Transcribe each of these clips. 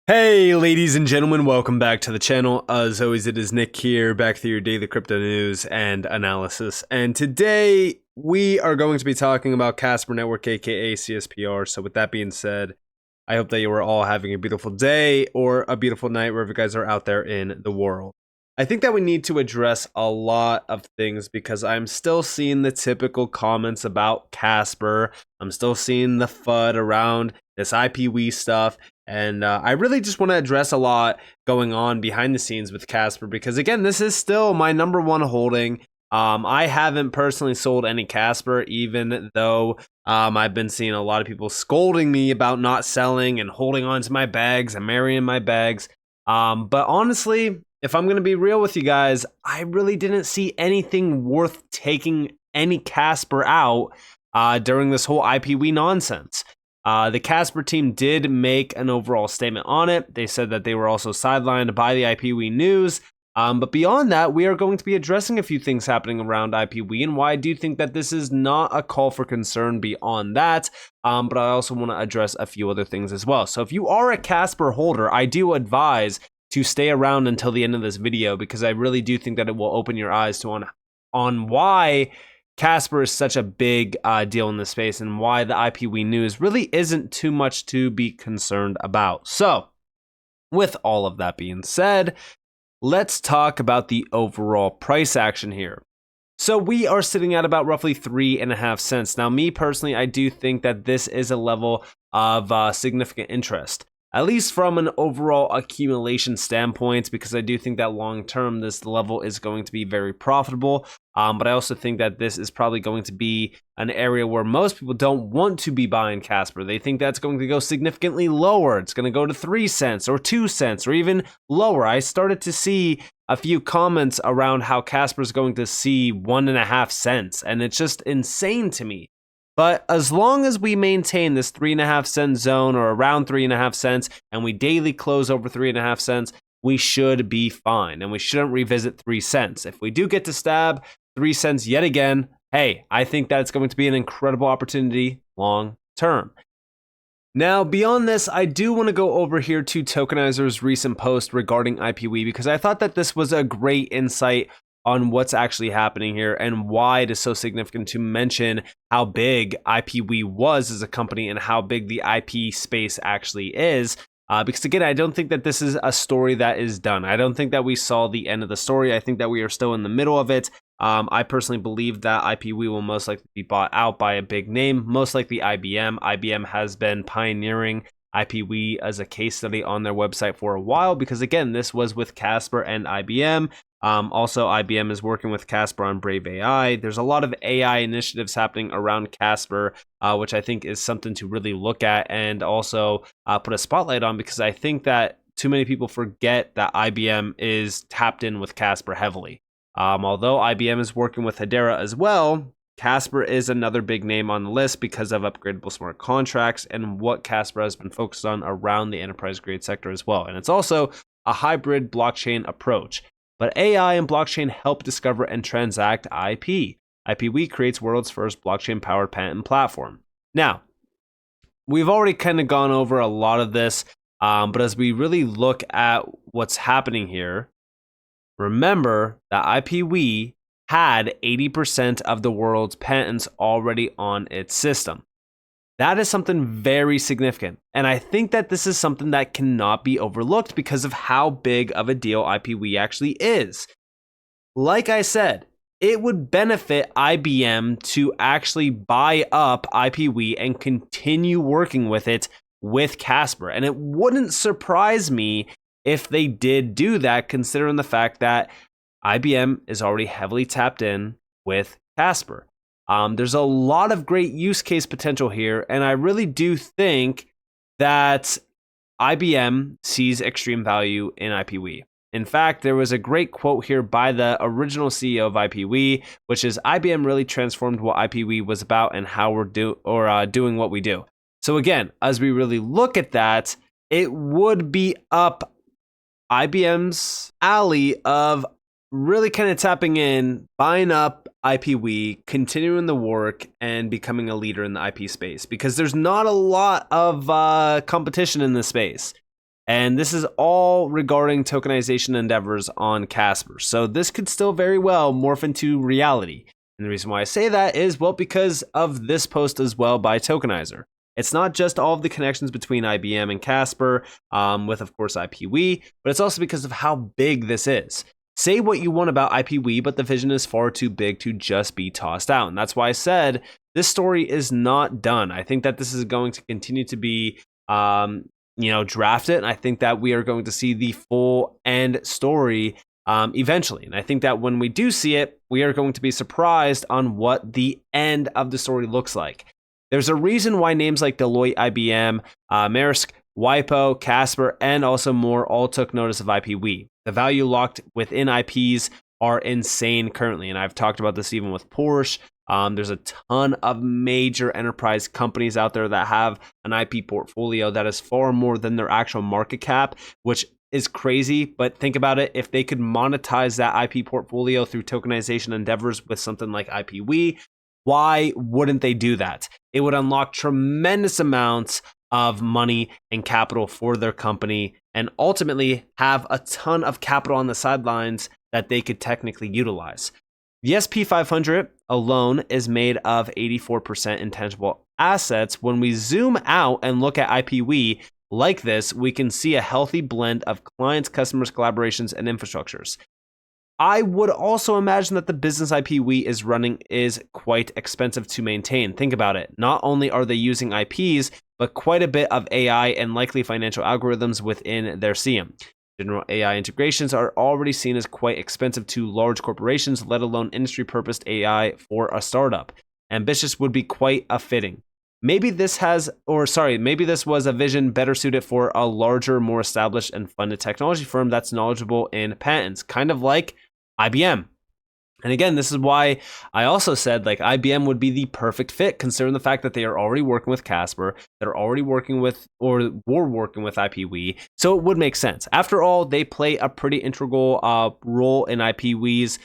Hey ladies and gentlemen, welcome back to the channel. As always, it is Nick here, back with your daily crypto news and analysis. And today we are going to be talking about Casper Network, aka CSPR. So with that being said, I hope that you are all having a beautiful day or a beautiful night wherever you guys are out there in the world. I think that we need to address a lot of things because I'm still seeing the typical comments about Casper. I'm still seeing the FUD around this IPW stuff. And I really just want to address a lot going on behind the scenes with Casper because, again, this is still my number one holding. I haven't personally sold any Casper, even though I've been seeing a lot of people scolding me about not selling and holding on to my bags and marrying my bags. But honestly, if I'm going to be real with you guys, I really didn't see anything worth taking any Casper out during this whole IPW nonsense. The Casper team did make an overall statement on it. They said that they were also sidelined by the IPW news. But beyond that, we are going to be addressing a few things happening around IPW and why I do think that this is not a call for concern beyond that. But I also want to address a few other things as well. So if you are a Casper holder, I do advise to stay around until the end of this video because I really do think that it will open your eyes to on why Casper is such a big deal in this space and why the IPW news really isn't too much to be concerned about. So, with all of that being said, let's talk about the overall price action here. So we are sitting at about roughly 3.5 cents. Now, me personally, I do think that this is a level of significant interest, at least from an overall accumulation standpoint, because I do think that long term, this level is going to be very profitable. But I also think that this is probably going to be an area where most people don't want to be buying Casper. They think that's going to go significantly lower. It's going to go to 3 cents or 2 cents or even lower. I started to see a few comments around how Casper is going to see 1.5 cents, and it's just insane to me. But as long as we maintain this 3.5 cent zone or around 3.5 cents and we daily close over 3.5 cents, we should be fine and we shouldn't revisit 3 cents. If we do get to stab 3 cents yet again, hey, I think that's going to be an incredible opportunity long term. Now, beyond this, I do want to go over here to Tokenizer's recent post regarding IPW because I thought that this was a great insight on what's actually happening here and why it is so significant to mention how big IPW was as a company and how big the IP space actually is. Because again, I don't think that this is a story that is done. I don't think that we saw the end of the story. I think that we are still in the middle of it. I personally believe that IPW will most likely be bought out by a big name, most likely IBM. IBM has been pioneering IPW as a case study on their website for a while because, again, this was with Casper and IBM. Also, IBM is working with Casper on Brave AI. There's a lot of AI initiatives happening around Casper, which I think is something to really look at and also put a spotlight on because I think that too many people forget that IBM is tapped in with Casper heavily. Although IBM is working with Hedera as well, Casper is another big name on the list because of upgradable smart contracts and what Casper has been focused on around the enterprise grade sector as well. And it's also a hybrid blockchain approach. But AI and blockchain help discover and transact IP. IPW creates world's first blockchain-powered patent platform. Now, we've already kind of gone over a lot of this, but as we really look at what's happening here, remember that IPW had 80% of the world's patents already on its system. That is something very significant. And I think that this is something that cannot be overlooked because of how big of a deal IPW actually is. Like I said, it would benefit IBM to actually buy up IPW and continue working with it with Casper. And it wouldn't surprise me if they did do that, considering the fact that IBM is already heavily tapped in with Casper. There's a lot of great use case potential here, and I really do think that IBM sees extreme value in IPW. In fact, there was a great quote here by the original CEO of IPW, which is IBM really transformed what IPW was about and how we're doing what we do. So again, as we really look at that, it would be up IBM's alley of really kind of tapping in, buying up IPW, continuing the work, and becoming a leader in the IP space because there's not a lot of competition in this space. And this is all regarding tokenization endeavors on Casper. So this could still very well morph into reality. And the reason why I say that is, well, because of this post as well by Tokenizer. It's not just all of the connections between IBM and Casper, with, of course, IPWE, but it's also because of how big this is. Say what you want about IPWE, but the vision is far too big to just be tossed out. And that's why I said this story is not done. I think that this is going to continue to be drafted. And I think that we are going to see the full end story eventually. And I think that when we do see it, we are going to be surprised on what the end of the story looks like. There's a reason why names like Deloitte, IBM, Maersk, WIPO, Casper, and also more all took notice of IPWE. The value locked within IPs are insane currently. And I've talked about this even with Porsche. There's a ton of major enterprise companies out there that have an IP portfolio that is far more than their actual market cap, which is crazy. But think about it. If they could monetize that IP portfolio through tokenization endeavors with something like IPWE, why wouldn't they do that? It would unlock tremendous amounts of money and capital for their company and ultimately have a ton of capital on the sidelines that they could technically utilize. The SP 500 alone is made of 84% intangible assets. When we zoom out and look at IPWE like this, we can see a healthy blend of clients, customers, collaborations, and infrastructures. I would also imagine that the business IPWE is running is quite expensive to maintain. Think about it. Not only are they using IPs, but quite a bit of AI and likely financial algorithms within their CM. General AI integrations are already seen as quite expensive to large corporations, let alone industry-purposed AI for a startup. Ambitious would be quite a fitting. Maybe this was a vision better suited for a larger, more established and funded technology firm that's knowledgeable in patents, kind of like IBM. And again, this is why I also said like IBM would be the perfect fit, considering the fact that they are already working with Casper, they're already working with or were working with IPWE, so it would make sense. After all, they play a pretty integral role in IPWE's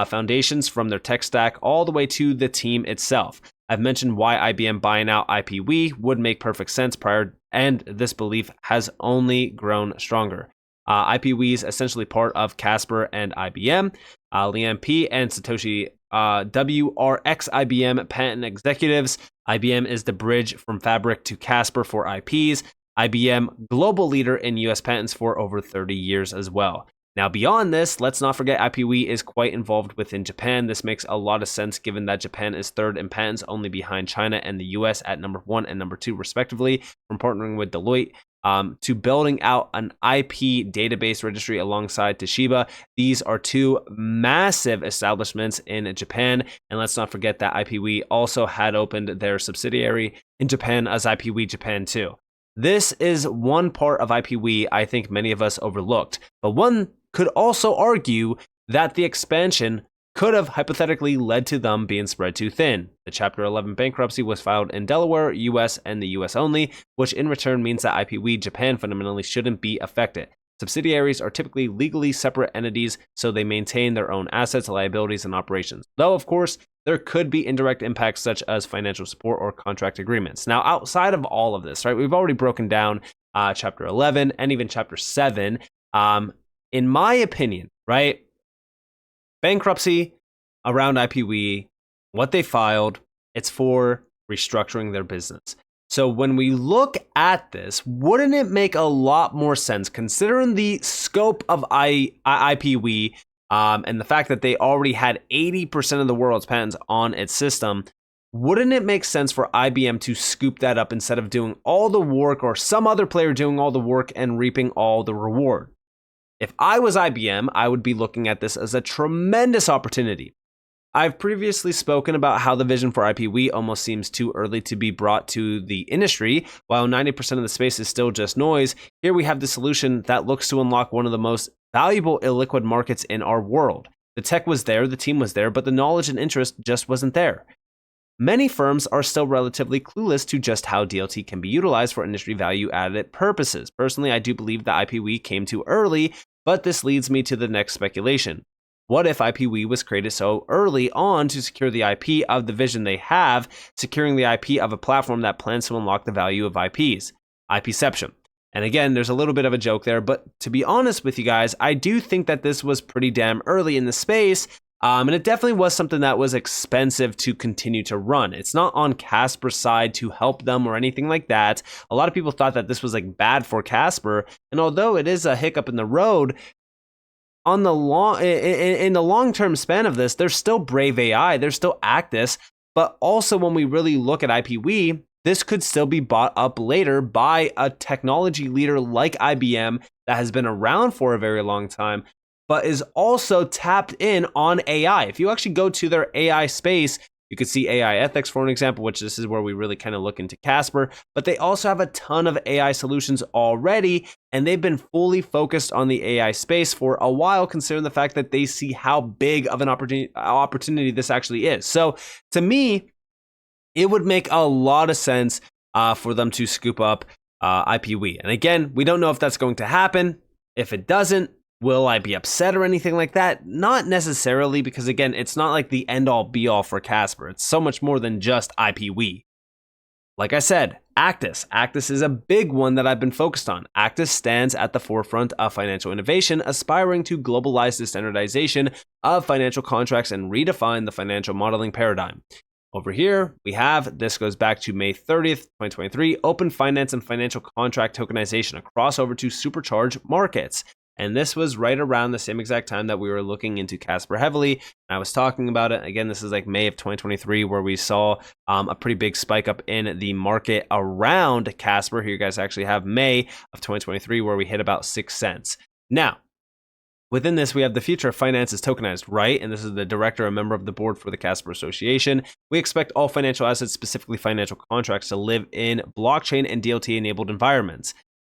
foundations, from their tech stack all the way to the team itself. I've mentioned why IBM buying out IPWE would make perfect sense prior, and this belief has only grown stronger. IPWE is essentially part of Casper and IBM. Liam P. and Satoshi W. are ex-IBM patent executives. IBM is the bridge from Fabric to Casper for IPs. IBM, global leader in US patents for over 30 years as well. Now, beyond this, let's not forget IPWE is quite involved within Japan. This makes a lot of sense given that Japan is third in patents, only behind China and the US at number 1 and number 2, respectively, from partnering with Deloitte to building out an IP database registry alongside Toshiba. These are two massive establishments in Japan. And let's not forget that IPWE also had opened their subsidiary in Japan as IPWE Japan too. This is one part of IPWE I think many of us overlooked, but one could also argue that the expansion could have hypothetically led to them being spread too thin. The Chapter 11 bankruptcy was filed in Delaware, US, and the US only, which in return means that IPWE Japan fundamentally shouldn't be affected. Subsidiaries are typically legally separate entities, so they maintain their own assets, liabilities, and operations. Though, of course, there could be indirect impacts such as financial support or contract agreements. Now, outside of all of this, right, we've already broken down Chapter 11 and even Chapter 7. In my opinion, right, bankruptcy around IPWE, what they filed, it's for restructuring their business. So when we look at this, wouldn't it make a lot more sense, considering the scope of IPWE and the fact that they already had 80% of the world's patents on its system, wouldn't it make sense for IBM to scoop that up instead of doing all the work or some other player doing all the work and reaping all the reward? If I was IBM, I would be looking at this as a tremendous opportunity. I've previously spoken about how the vision for IPWE almost seems too early to be brought to the industry. While 90% of the space is still just noise, here we have the solution that looks to unlock one of the most valuable illiquid markets in our world. The tech was there, the team was there, but the knowledge and interest just wasn't there. Many firms are still relatively clueless to just how DLT can be utilized for industry value-added purposes. Personally, I do believe that IPWE came too early, but this leads me to the next speculation. What if IPWE was created so early on to secure the IP of the vision they have, securing the IP of a platform that plans to unlock the value of IPs? IPception. And again, there's a little bit of a joke there, but to be honest with you guys, I do think that this was pretty damn early in the space. And it definitely was something that was expensive to continue to run. It's not on Casper's side to help them or anything like that. A lot of people thought that this was like bad for Casper. And although it is a hiccup in the road, on the in the long-term span of this, there's still Brave AI, there's still Actis, but also when we really look at IPW, this could still be bought up later by a technology leader like IBM that has been around for a very long time, but is also tapped in on AI. If you actually go to their AI space, you could see AI ethics, for an example, which this is where we really kind of look into Casper, but they also have a ton of AI solutions already, and they've been fully focused on the AI space for a while, considering the fact that they see how big of an opportunity this actually is. So to me, it would make a lot of sense for them to scoop up IPW. And again, we don't know if that's going to happen. If it doesn't, will I be upset or anything like that? Not necessarily, because again, it's not like the end-all be-all for Casper. It's so much more than just IPW. Like I said, Actis. Actis is a big one that I've been focused on. Actis stands at the forefront of financial innovation, aspiring to globalize the standardization of financial contracts and redefine the financial modeling paradigm. Over here, we have, this goes back to May 30th, 2023, Open Finance and Financial Contract Tokenization, a crossover to supercharge markets. And this was right around the same exact time that we were looking into Casper heavily. I was talking about it. Again, this is like May of 2023, where we saw a pretty big spike up in the market around Casper. Here you guys actually have May of 2023, where we hit about 6 cents. Now, within this, we have the future of finance is tokenized, right? And this is the director, a member of the board for the Casper Association. We expect all financial assets, specifically financial contracts, to live in blockchain and DLT-enabled environments.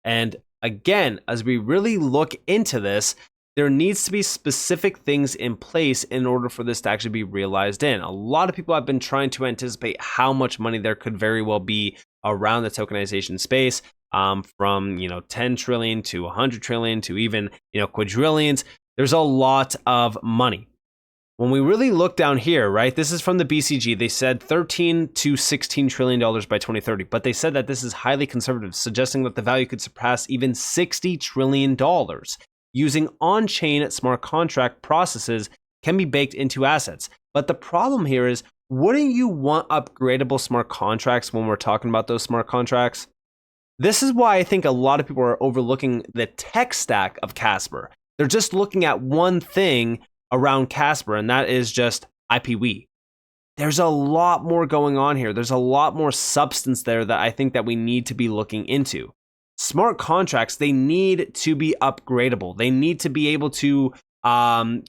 And again, as we really look into this, there needs to be specific things in place in order for this to actually be realized in. A lot of people have been trying to anticipate how much money there could very well be around the tokenization space, from 10 trillion to 100 trillion to even quadrillions. There's a lot of money. When we really look down here, right, this is from the BCG. They said $13 to $16 trillion by 2030, but they said that this is highly conservative, suggesting that the value could surpass even $60 trillion. Using on-chain smart contract processes can be baked into assets. But the problem here is, wouldn't you want upgradable smart contracts when we're talking about those smart contracts? This is why I think a lot of people are overlooking the tech stack of Casper. They're just looking at one thing around Casper, and that is just IPW. There's a lot more going on here. There's a lot more substance there that I think that we need to be looking into. Smart contracts, they need to be upgradable. They need to be able to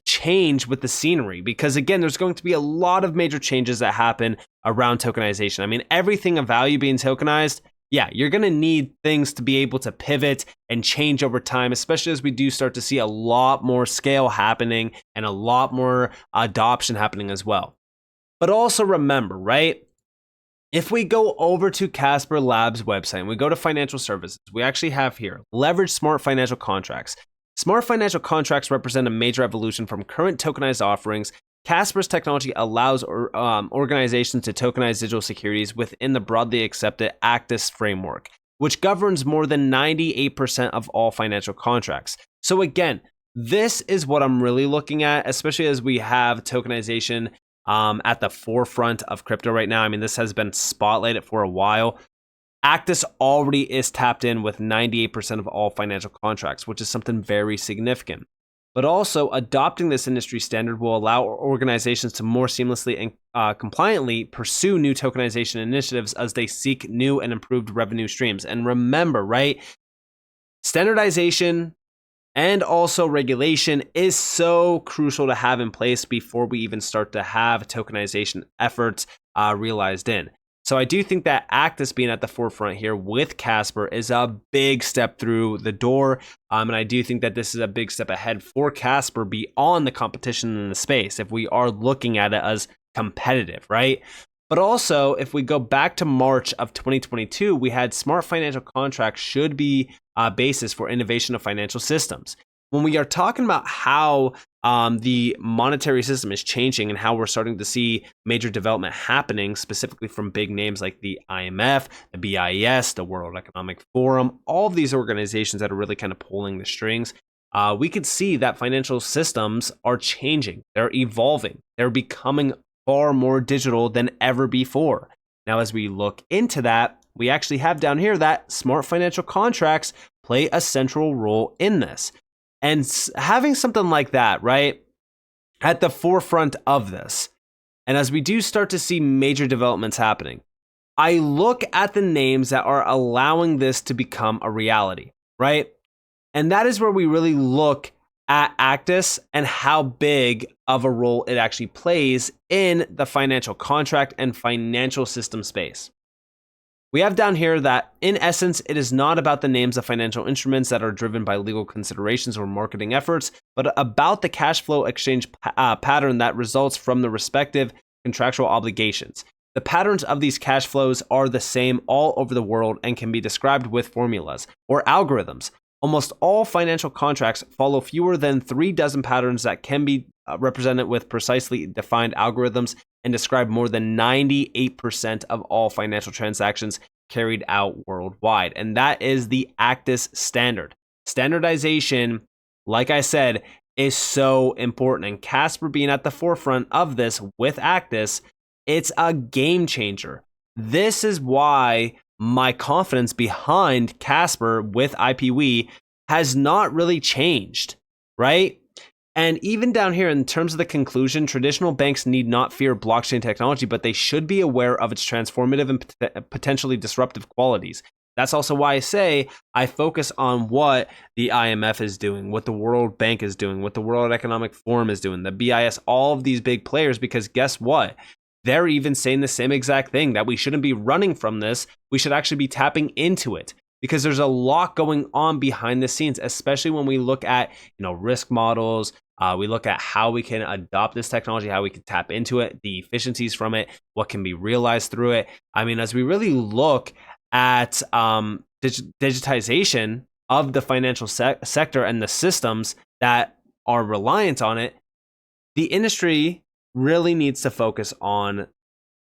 change with the scenery, because again, there's going to be a lot of major changes that happen around tokenization. I mean, everything of value being tokenized, yeah, you're going to need things to be able to pivot and change over time, especially as we do start to see a lot more scale happening and a lot more adoption happening as well. But also remember, right? If we go over to Casper Labs website and we go to financial services, we actually have here leverage smart financial contracts. Smart financial contracts represent a major evolution from current tokenized offerings. Casper's technology allows organizations to tokenize digital securities within the broadly accepted Actis framework, which governs more than 98% of all financial contracts. So again, this is what I'm really looking at, especially as we have tokenization at the forefront of crypto right now. I mean, this has been spotlighted for a while. Actis already is tapped in with 98% of all financial contracts, which is something very significant. But also, adopting this industry standard will allow organizations to more seamlessly and compliantly pursue new tokenization initiatives as they seek new and improved revenue streams. And remember, right, standardization and also regulation is so crucial to have in place before we even start to have tokenization efforts realized in. So I do think that Actis being at the forefront here with Casper is a big step through the door. And I do think that this is a big step ahead for Casper beyond the competition in the space, if we are looking at it as competitive, right? But also, if we go back to March of 2022, we had smart financial contracts should be a basis for innovation of financial systems. when we are talking about how the monetary system is changing and how we're starting to see major development happening, specifically from big names like the IMF, the BIS, the World Economic Forum, all of these organizations that are really kind of pulling the strings, we could see that financial systems are changing. They're evolving. They're becoming far more digital than ever before. Now, as we look into that, we actually have down here that smart financial contracts play a central role in this. And having something like that, right, at the forefront of this, and as we do start to see major developments happening, I look at the names that are allowing this to become a reality, right? And that is where we really look at Actis and how big of a role it actually plays in the financial contract and financial system space. We have down here that, in essence, it is not about the names of financial instruments that are driven by legal considerations or marketing efforts, but about the cash flow exchange pattern that results from the respective contractual obligations. The patterns of these cash flows are the same all over the world and can be described with formulas or algorithms. Almost all financial contracts follow fewer than 3 dozen patterns that can be represented with precisely defined algorithms and describe more than 98% of all financial transactions carried out worldwide. And that is the Actis standard. Standardization, like I said, is so important. And Casper being at the forefront of this with Actis, it's a game changer. This is why my confidence behind Casper with IPW has not really changed, right? And even down here in terms of the conclusion, traditional banks need not fear blockchain technology, but they should be aware of its transformative and potentially disruptive qualities. That's also why I say I focus on what the IMF is doing, what the World Bank is doing, what the World Economic Forum is doing, the BIS, all of these big players, because guess what? They're even saying the same exact thing, that we shouldn't be running from this. We should actually be tapping into it, because there's a lot going on behind the scenes, especially when we look at, risk models. We look at how we can adopt this technology, how we can tap into it, the efficiencies from it, what can be realized through it. I mean, as we really look at digitization of the financial sector and the systems that are reliant on it, the industry really needs to focus on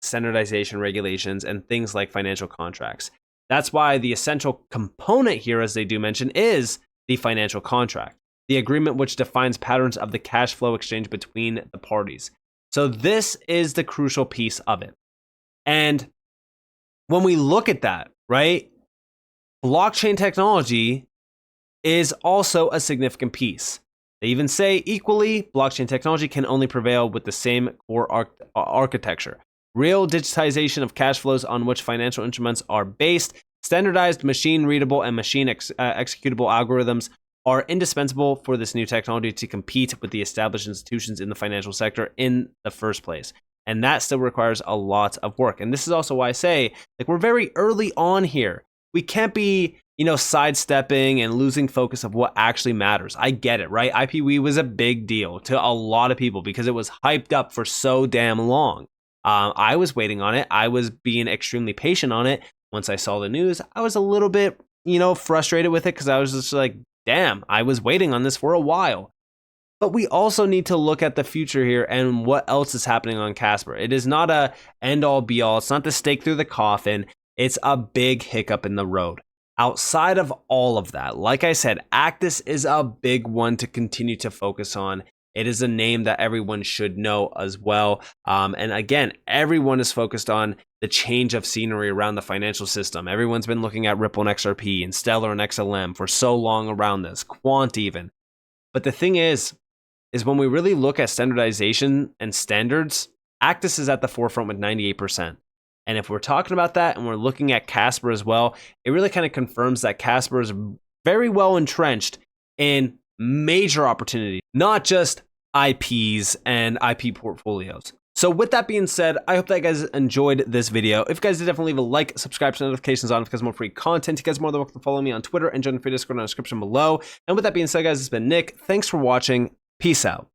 standardization regulations and things like financial contracts. That's why the essential component here, as they do mention, is the financial contract, the agreement which defines patterns of the cash flow exchange between the parties. So this is the crucial piece of it. And when we look at that, right, blockchain technology is also a significant piece. They even say equally, blockchain technology can only prevail with the same core architecture. Real digitization of cash flows on which financial instruments are based, standardized, machine-readable, and machine-executable algorithms are indispensable for this new technology to compete with the established institutions in the financial sector in the first place. And that still requires a lot of work. And this is also why I say, we're very early on here. We can't be, sidestepping and losing focus of what actually matters. I get it, right? IPW was a big deal to a lot of people because it was hyped up for so damn long. I was waiting on it. I was being extremely patient on it. Once I saw the news, I was a little bit, frustrated with it because I was just like, damn, I was waiting on this for a while. But we also need to look at the future here and what else is happening on Casper. It is not a end all be all. It's not the stake through the coffin. It's a big hiccup in the road. Outside of all of that, like I said, Actis is a big one to continue to focus on. It is a name that everyone should know as well. And again, everyone is focused on the change of scenery around the financial system. Everyone's been looking at Ripple and XRP and Stellar and XLM for so long around this, Quant even. But the thing is when we really look at standardization and standards, Actis is at the forefront with 98%. And if we're talking about that and we're looking at Casper as well, it really kind of confirms that Casper is very well entrenched in major opportunity, not just IPs and IP portfolios. So with that being said, I hope that you guys enjoyed this video. If you guys did, definitely leave a like, subscribe, turn notifications on if you guys want more free content. You guys are more than welcome to follow me on Twitter and join the free Discord in the description below. And with that being said, guys, it's been Nick. Thanks for watching. Peace out.